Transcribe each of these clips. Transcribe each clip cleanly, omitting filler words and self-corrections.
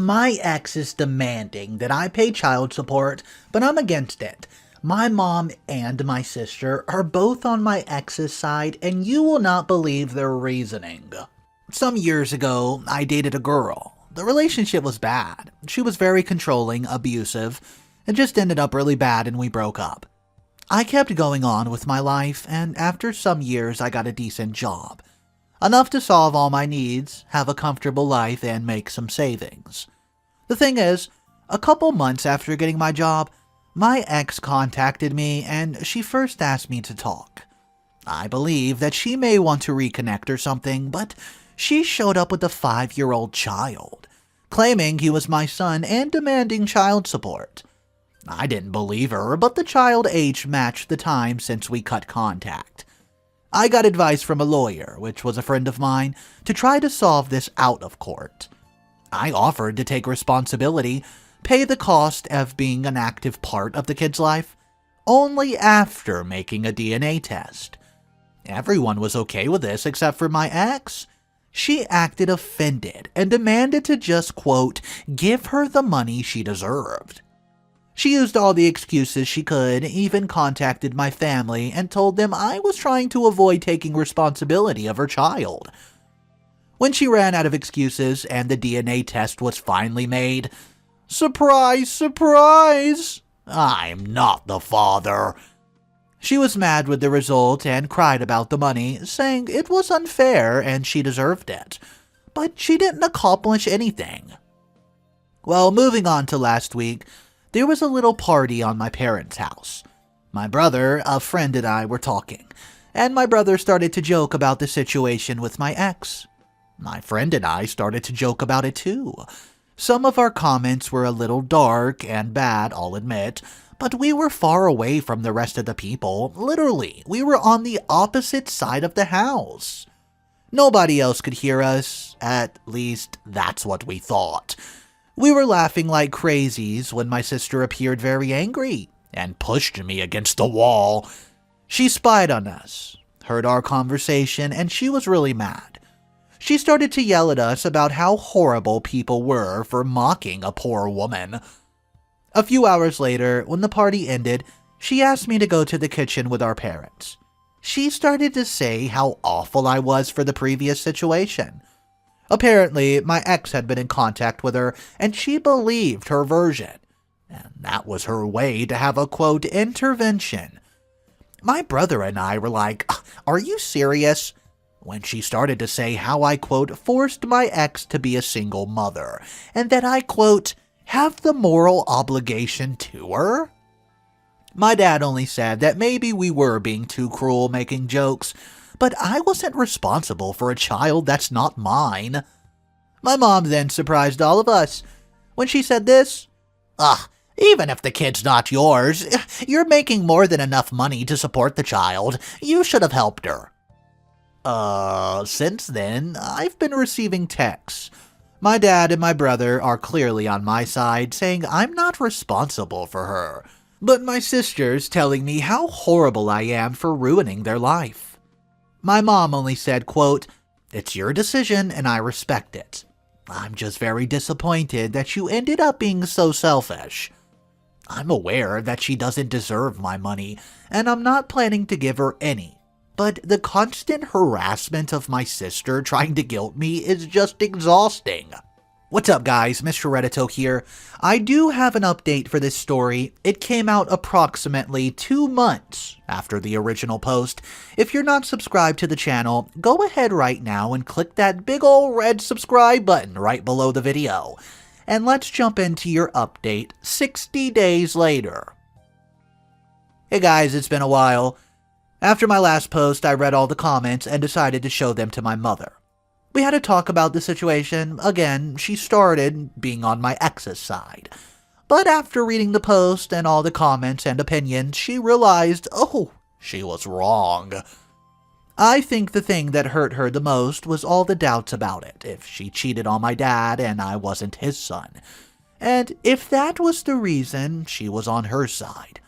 My ex is demanding that I pay child support, but I'm against it. My mom and my sister are both on my ex's side, and you will not believe their reasoning. Some years ago, I dated a girl. The relationship was bad. She was very controlling, abusive. It just ended up really bad and we broke up. I kept going on with my life, and after some years I got a decent job. Enough to solve all my needs, have a comfortable life, and make some savings. The thing is, a couple months after getting my job, my ex contacted me and she first asked me to talk. I believe that she may want to reconnect or something, but she showed up with a 5-year-old child, claiming he was my son and demanding child support. I didn't believe her, but the child age matched the time since we cut contact. I got advice from a lawyer, which was a friend of mine, to try to solve this out of court. I offered to take responsibility, pay the cost of being an active part of the kid's life, only after making a DNA test. Everyone was okay with this except for my ex. She acted offended and demanded to just, quote, give her the money she deserved. She used all the excuses she could, even contacted my family and told them I was trying to avoid taking responsibility of her child. When she ran out of excuses and the DNA test was finally made, surprise, surprise, I'm not the father. She was mad with the result and cried about the money, saying it was unfair and she deserved it. But she didn't accomplish anything. Well, moving on to last week, there was a little party on my parents' house. My brother, a friend, and I were talking, and my brother started to joke about the situation with my ex. My friend and I started to joke about it too. Some of our comments were a little dark and bad, I'll admit, but we were far away from the rest of the people. Literally, we were on the opposite side of the house. Nobody else could hear us, at least that's what we thought. We were laughing like crazies when my sister appeared very angry and pushed me against the wall. She spied on us, heard our conversation, and she was really mad. She started to yell at us about how horrible people were for mocking a poor woman. A few hours later, when the party ended, she asked me to go to the kitchen with our parents. She started to say how awful I was for the previous situation. Apparently, my ex had been in contact with her, and she believed her version. And that was her way to have a, quote, intervention. My brother and I were like, are you serious? When she started to say how I, quote, forced my ex to be a single mother, and that I, quote, have the moral obligation to her? My dad only said that maybe we were being too cruel making jokes, but I wasn't responsible for a child that's not mine. My mom then surprised all of us when she said this, even if the kid's not yours, you're making more than enough money to support the child. You should have helped her. Since then, I've been receiving texts. My dad and my brother are clearly on my side, saying I'm not responsible for her, but my sister's telling me how horrible I am for ruining their life. My mom only said, quote, it's your decision and I respect it. I'm just very disappointed that you ended up being so selfish. I'm aware that she doesn't deserve my money, and I'm not planning to give her any. But the constant harassment of my sister trying to guilt me is just exhausting. What's up, guys? Mr. Reddito here. I do have an update for this story. It came out approximately 2 months after the original post. If you're not subscribed to the channel, go ahead right now and click that big ol' red subscribe button right below the video. And let's jump into your update 60 days later. Hey guys, it's been a while. After my last post, I read all the comments and decided to show them to my mother. We had a talk about the situation. Again, she started being on my ex's side. But after reading the post and all the comments and opinions, she realized, she was wrong. I think the thing that hurt her the most was all the doubts about it, if she cheated on my dad and I wasn't his son. And if that was the reason, she was on her side.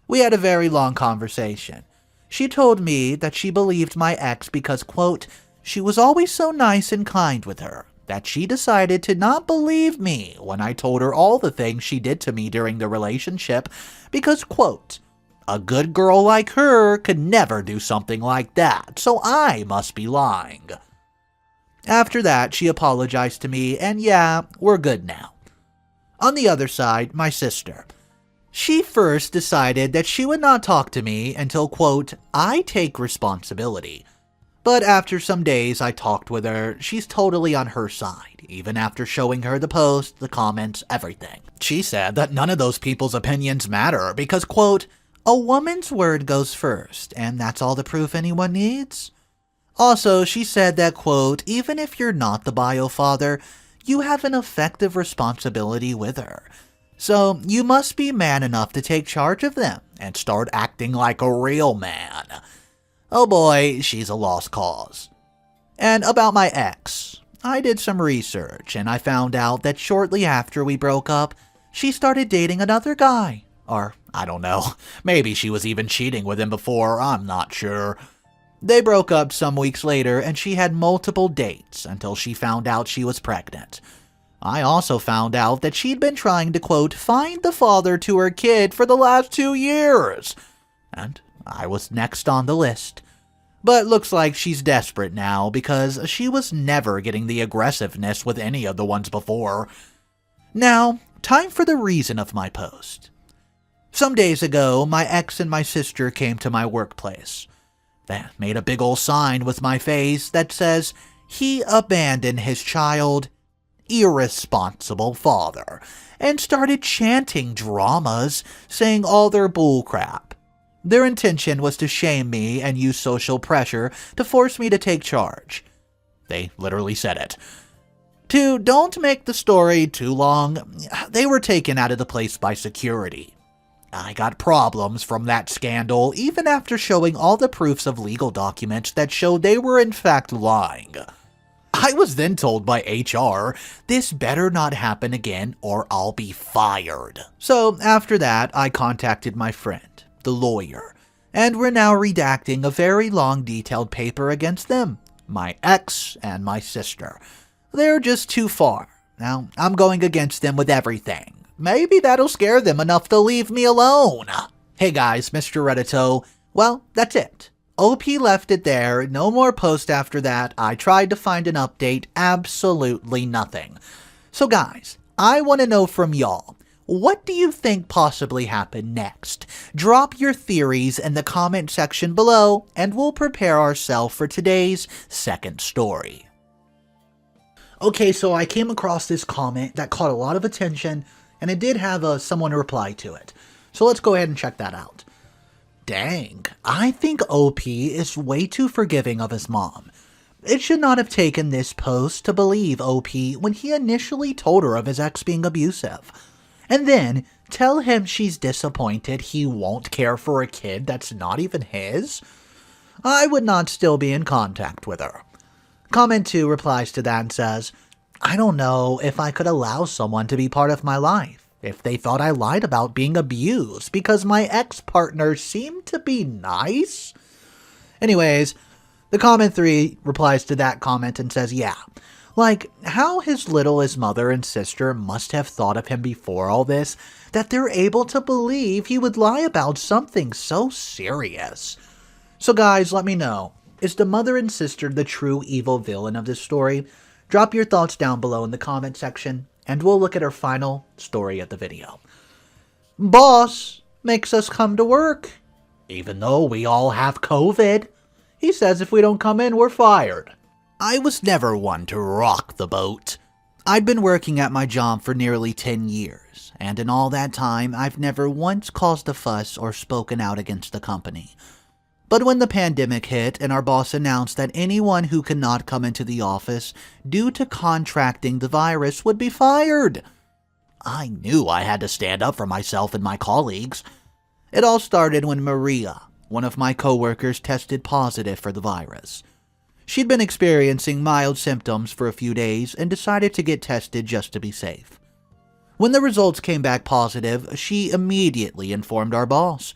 We had a very long conversation. She told me that she believed my ex because, quote, she was always so nice and kind with her, that she decided to not believe me when I told her all the things she did to me during the relationship because, quote, a good girl like her could never do something like that, so I must be lying. After that, she apologized to me, and yeah, we're good now. On the other side, my sister. She first decided that she would not talk to me until, quote, I take responsibility. But after some days I talked with her, she's totally on her side, even after showing her the post, the comments, everything. She said that none of those people's opinions matter because, quote, a woman's word goes first, and that's all the proof anyone needs. Also, she said that, quote, even if you're not the bio father, you have an effective responsibility with her. So you must be man enough to take charge of them and start acting like a real man. Oh boy, she's a lost cause. And about my ex, I did some research and I found out that shortly after we broke up, she started dating another guy. Or, I don't know, maybe she was even cheating with him before, I'm not sure. They broke up some weeks later and she had multiple dates until she found out she was pregnant. I also found out that she'd been trying to, quote, find the father to her kid for the last 2 years. And I was next on the list. But looks like she's desperate now because she was never getting the aggressiveness with any of the ones before. Now, time for the reason of my post. Some days ago, my ex and my sister came to my workplace. They made a big old sign with my face that says, he abandoned his child, irresponsible father, and started chanting dramas, saying all their bullcrap. Their intention was to shame me and use social pressure to force me to take charge. They literally said it. To don't make the story too long, they were taken out of the place by security. I got problems from that scandal even after showing all the proofs of legal documents that showed they were in fact lying. I was then told by HR, this better not happen again or I'll be fired. So after that, I contacted my friend, the lawyer, and we're now redacting a very long detailed paper against them, my ex and my sister. They're just too far. Now, I'm going against them with everything. Maybe that'll scare them enough to leave me alone. Hey guys, Mr. Reddito. Well, that's it. OP left it there, no more post after that. I tried to find an update, absolutely nothing. So guys, I want to know from y'all, what do you think possibly happened next? Drop your theories in the comment section below, and we'll prepare ourselves for today's second story. Okay, so I came across this comment that caught a lot of attention, and it did have someone reply to it. So let's go ahead and check that out. Dang, I think OP is way too forgiving of his mom. It should not have taken this post to believe OP when he initially told her of his ex being abusive. And then tell him she's disappointed he won't care for a kid that's not even his? I would not still be in contact with her. Comment 2 replies to that and says, I don't know if I could allow someone to be part of my life if they thought I lied about being abused because my ex-partner seemed to be nice. Anyways, the comment 3 replies to that comment and says, yeah, like how his mother and sister must have thought of him before all this, that they're able to believe he would lie about something so serious. So guys, let me know, is the mother and sister the true evil villain of this story? Drop your thoughts down below in the comment section, and we'll look at our final story of the video. Boss makes us come to work, even though we all have COVID. He says if we don't come in, we're fired. I was never one to rock the boat. I'd been working at my job for nearly 10 years, and in all that time, I've never once caused a fuss or spoken out against the company. But when the pandemic hit and our boss announced that anyone who could not come into the office due to contracting the virus would be fired, I knew I had to stand up for myself and my colleagues. It all started when Maria, one of my coworkers, tested positive for the virus. She'd been experiencing mild symptoms for a few days and decided to get tested just to be safe. When the results came back positive, she immediately informed our boss,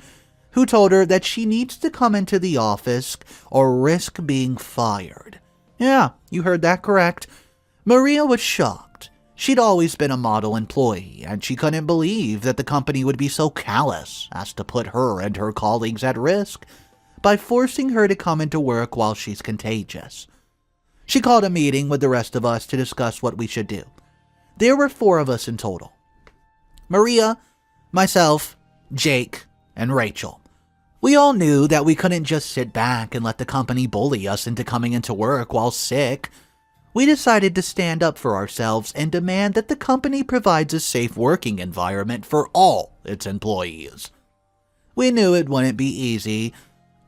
who told her that she needs to come into the office or risk being fired. Yeah, you heard that correct. Maria was shocked. She'd always been a model employee, and she couldn't believe that the company would be so callous as to put her and her colleagues at risk by forcing her to come into work while she's contagious. She called a meeting with the rest of us to discuss what we should do. There were 4 of us in total: Maria, myself, Jake, and Rachel. We all knew that we couldn't just sit back and let the company bully us into coming into work while sick. We decided to stand up for ourselves and demand that the company provides a safe working environment for all its employees. We knew it wouldn't be easy.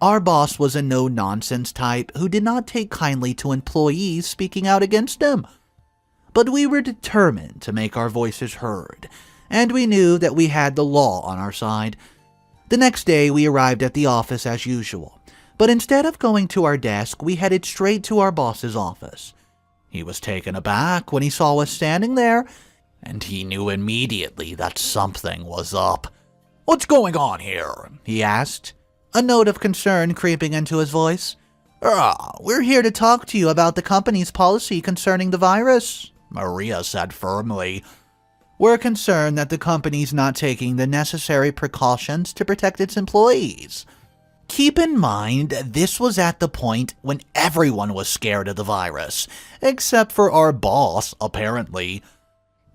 Our boss was a no-nonsense type who did not take kindly to employees speaking out against him. But we were determined to make our voices heard, and we knew that we had the law on our side. The next day, we arrived at the office as usual, but instead of going to our desk, we headed straight to our boss's office. He was taken aback when he saw us standing there, and he knew immediately that something was up. "What's going on here?" he asked, a note of concern creeping into his voice. We're here to talk to you about the company's policy concerning the virus," Maria said firmly. "We're concerned that the company's not taking the necessary precautions to protect its employees." Keep in mind, this was at the point when everyone was scared of the virus, except for our boss, apparently.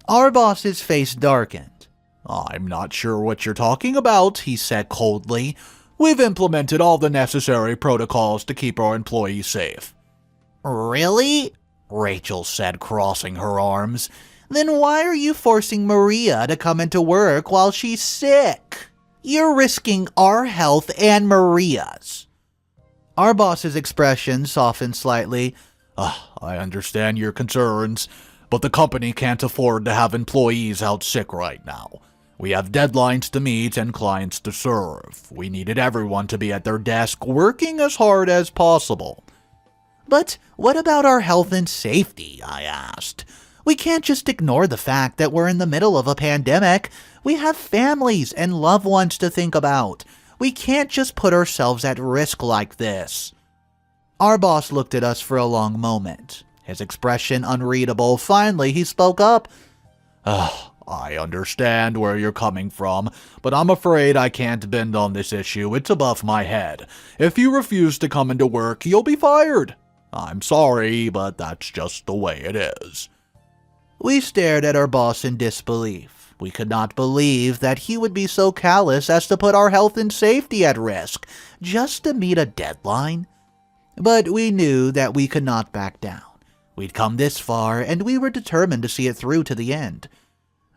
Our boss's face darkened. "I'm not sure what you're talking about," he said coldly. "We've implemented all the necessary protocols to keep our employees safe." "Really?" Rachel said, crossing her arms. "Then why are you forcing Maria to come into work while she's sick? You're risking our health and Maria's." Our boss's expression softened slightly. "I understand your concerns, but the company can't afford to have employees out sick right now. We have deadlines to meet and clients to serve. We needed everyone to be at their desk working as hard as possible." "But what about our health and safety?" I asked. "We can't just ignore the fact that we're in the middle of a pandemic. We have families and loved ones to think about. We can't just put ourselves at risk like this." Our boss looked at us for a long moment, his expression unreadable. Finally, he spoke up. "I understand where you're coming from, but I'm afraid I can't bend on this issue. It's above my head. If you refuse to come into work, you'll be fired. I'm sorry, but that's just the way it is." We stared at our boss in disbelief. We could not believe that he would be so callous as to put our health and safety at risk just to meet a deadline. But we knew that we could not back down. We'd come this far, and we were determined to see it through to the end.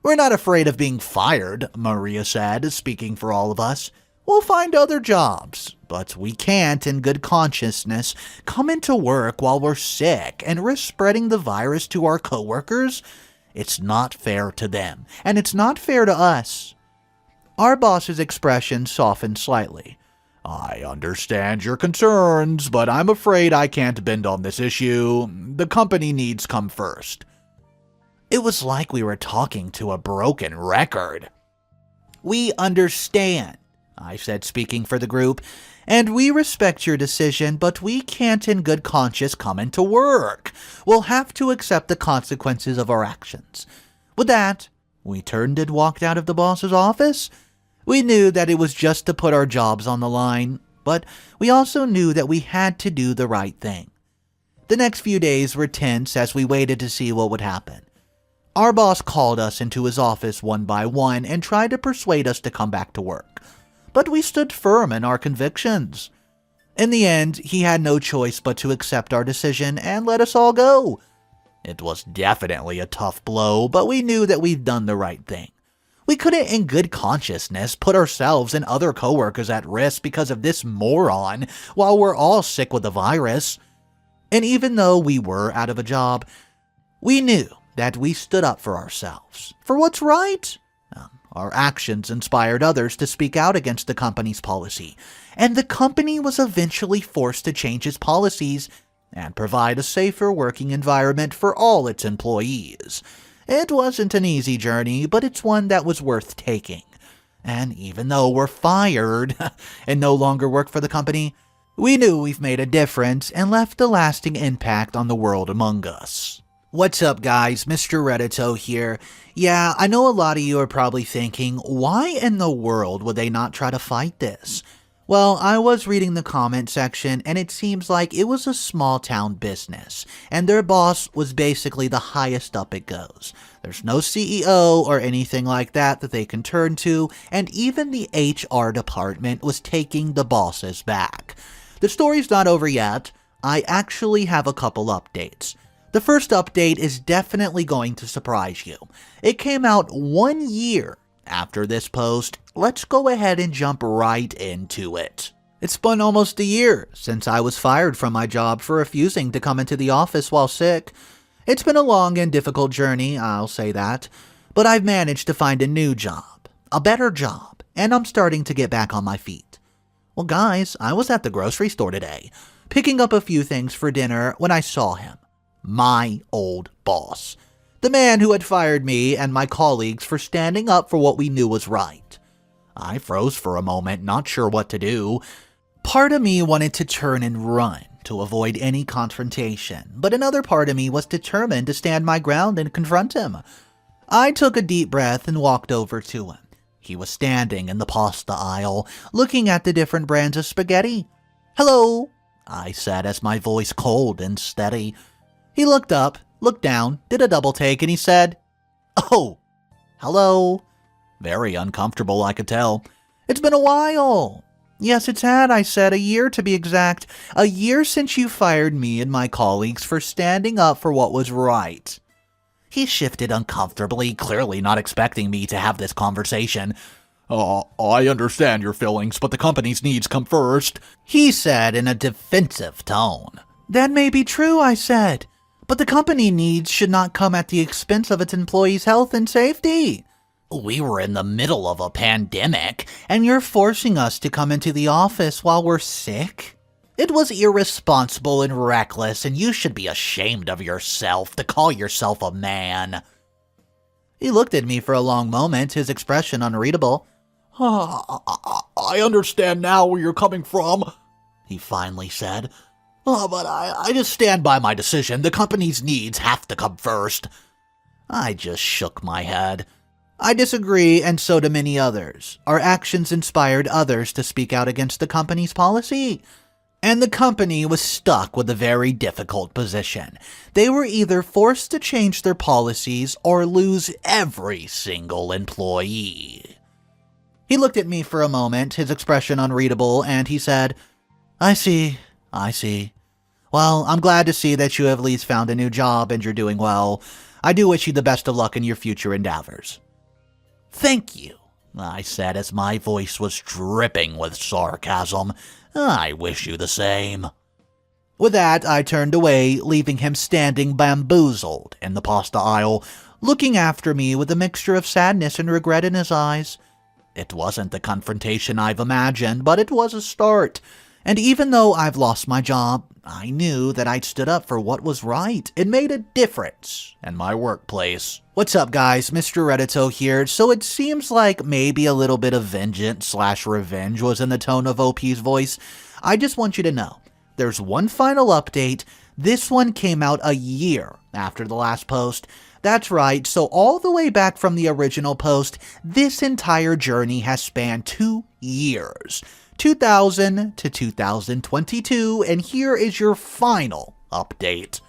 "We're not afraid of being fired," Maria said, speaking for all of us. "We'll find other jobs, but we can't, in good consciousness, come into work while we're sick and risk spreading the virus to our coworkers. It's not fair to them, and it's not fair to us." Our boss's expression softened slightly. "I understand your concerns, but I'm afraid I can't bend on this issue. The company needs come first." It was like we were talking to a broken record. "We understand," I said, speaking for the group, "and we respect your decision, but we can't in good conscience come into work. We'll have to accept the consequences of our actions." With that, we turned and walked out of the boss's office. We knew that it was just to put our jobs on the line, but we also knew that we had to do the right thing. The next few days were tense as we waited to see what would happen. Our boss called us into his office one by one and tried to persuade us to come back to work, but we stood firm in our convictions. In the end, he had no choice but to accept our decision and let us all go. It was definitely a tough blow, but we knew that we'd done the right thing. We couldn't in good consciousness put ourselves and other coworkers at risk because of this moron while we're all sick with the virus. And even though we were out of a job, we knew that we stood up for ourselves, for what's right. Our actions inspired others to speak out against the company's policy, and the company was eventually forced to change its policies and provide a safer working environment for all its employees. It wasn't an easy journey, but it's one that was worth taking. And even though we're fired and no longer work for the company, we knew we've made a difference and left a lasting impact on the world among us. What's up, guys? Mr. Reddito here. Yeah, I know a lot of you are probably thinking, why in the world would they not try to fight this? Well, I was reading the comment section, and it seems like it was a small town business, and their boss was basically the highest up it goes. There's no CEO or anything like that they can turn to, and even the HR department was taking the boss's back. The story's not over yet. I actually have a couple updates. The first update is definitely going to surprise you. It came out 1 year after this post. Let's go ahead and jump right into it. It's been almost a year since I was fired from my job for refusing to come into the office while sick. It's been a long and difficult journey, I'll say that, but I've managed to find a new job, a better job, and I'm starting to get back on my feet. Well, guys, I was at the grocery store today, picking up a few things for dinner when I saw him. My old boss. The man who had fired me and my colleagues for standing up for what we knew was right. I froze for a moment, not sure what to do. Part of me wanted to turn and run to avoid any confrontation, but another part of me was determined to stand my ground and confront him. I took a deep breath and walked over to him. He was standing in the pasta aisle, looking at the different brands of spaghetti. "Hello," I said as my voice cold and steady. He looked up, looked down, did a double take, and he said, "Oh, hello." Very uncomfortable, I could tell. "It's been a while." "Yes, it's had," I said, "a year to be exact. A year since you fired me and my colleagues for standing up for what was right." He shifted uncomfortably, clearly not expecting me to have this conversation. I understand your feelings, but the company's needs come first," he said in a defensive tone. "That may be true," I said, "but the company needs should not come at the expense of its employees' health and safety. We were in the middle of a pandemic, and you're forcing us to come into the office while we're sick? It was irresponsible and reckless, and you should be ashamed of yourself to call yourself a man." He looked at me for a long moment, his expression unreadable. I understand now where you're coming from," he finally said. But I just stand by my decision. The company's needs have to come first." I just shook my head. I disagree, and so do many others. Our actions inspired others to speak out against the company's policy. And the company was stuck with a very difficult position. They were either forced to change their policies or lose every single employee. He looked at me for a moment, his expression unreadable, and he said, I see. Well, I'm glad to see that you have at least found a new job and you're doing well. I do wish you the best of luck in your future endeavors." "Thank you," I said as my voice was dripping with sarcasm. "I wish you the same." With that, I turned away, leaving him standing bamboozled in the pasta aisle, looking after me with a mixture of sadness and regret in his eyes. It wasn't the confrontation I've imagined, but it was a start. And even though I've lost my job, I knew that I'd stood up for what was right. It made a difference in my workplace. What's up, guys? Mr. Reddito here. So it seems like maybe a little bit of vengeance/revenge was in the tone of OP's voice. I just want you to know, there's one final update. This one came out a year after the last post. That's right, so all the way back from the original post, this entire journey has spanned 2 years. 2000 to 2022, and here is your final update.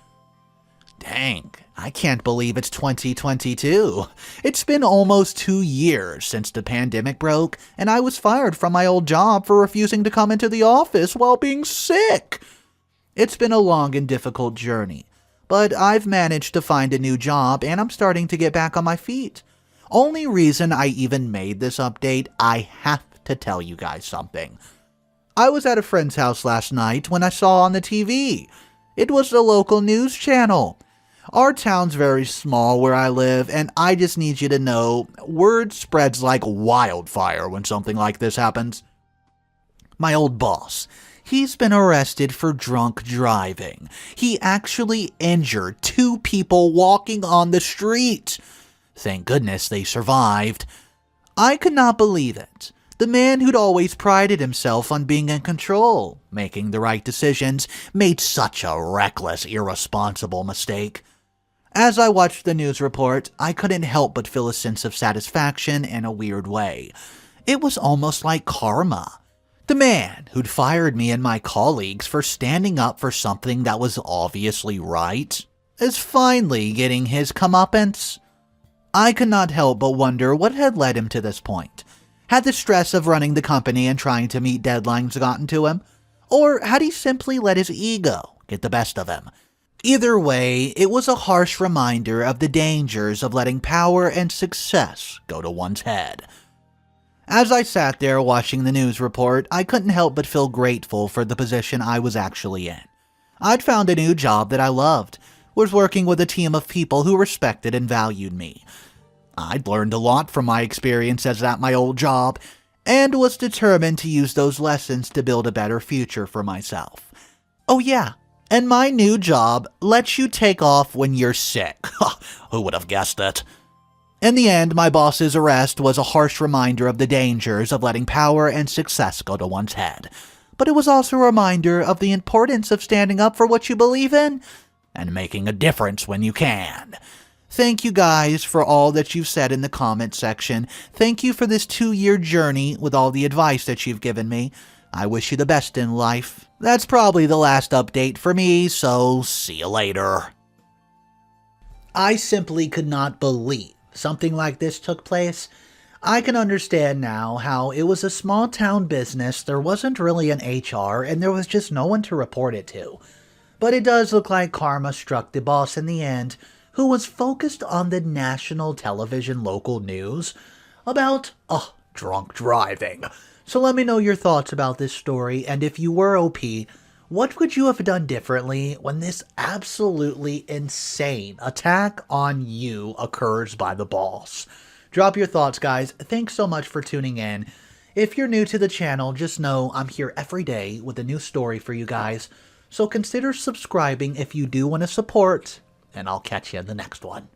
Dang, I can't believe it's 2022. It's been almost 2 years since the pandemic broke, and I was fired from my old job for refusing to come into the office while being sick. It's been a long and difficult journey, but I've managed to find a new job, and I'm starting to get back on my feet. Only reason I even made this update, I have to tell you guys something. I was at a friend's house last night when I saw on the TV. It was the local news channel. Our town's very small where I live, and I just need you to know, word spreads like wildfire when something like this happens. My old boss, he's been arrested for drunk driving. He actually injured 2 people walking on the street. Thank goodness they survived. I could not believe it. The man who'd always prided himself on being in control, making the right decisions, made such a reckless, irresponsible mistake. As I watched the news report, I couldn't help but feel a sense of satisfaction in a weird way. It was almost like karma. The man who'd fired me and my colleagues for standing up for something that was obviously right is finally getting his comeuppance. I could not help but wonder what had led him to this point. Had the stress of running the company and trying to meet deadlines gotten to him? Or had he simply let his ego get the best of him? Either way, it was a harsh reminder of the dangers of letting power and success go to one's head. As I sat there watching the news report, I couldn't help but feel grateful for the position I was actually in. I'd found a new job that I loved, was working with a team of people who respected and valued me. I'd learned a lot from my experiences at my old job, and was determined to use those lessons to build a better future for myself. Oh yeah, and my new job lets you take off when you're sick. Who would have guessed it? In the end, my boss's arrest was a harsh reminder of the dangers of letting power and success go to one's head. But it was also a reminder of the importance of standing up for what you believe in and making a difference when you can. Thank you guys for all that you've said in the comment section. Thank you for this 2-year journey with all the advice that you've given me. I wish you the best in life. That's probably the last update for me, so see you later. I simply could not believe something like this took place. I can understand now how it was a small town business, there wasn't really an HR, and there was just no one to report it to. But it does look like karma struck the boss in the end, who was focused on the national television local news about, drunk driving. So let me know your thoughts about this story, and if you were OP, what would you have done differently when this absolutely insane attack on you occurs by the boss? Drop your thoughts, guys. Thanks so much for tuning in. If you're new to the channel, just know I'm here every day with a new story for you guys. So consider subscribing if you do want to support, and I'll catch you in the next one.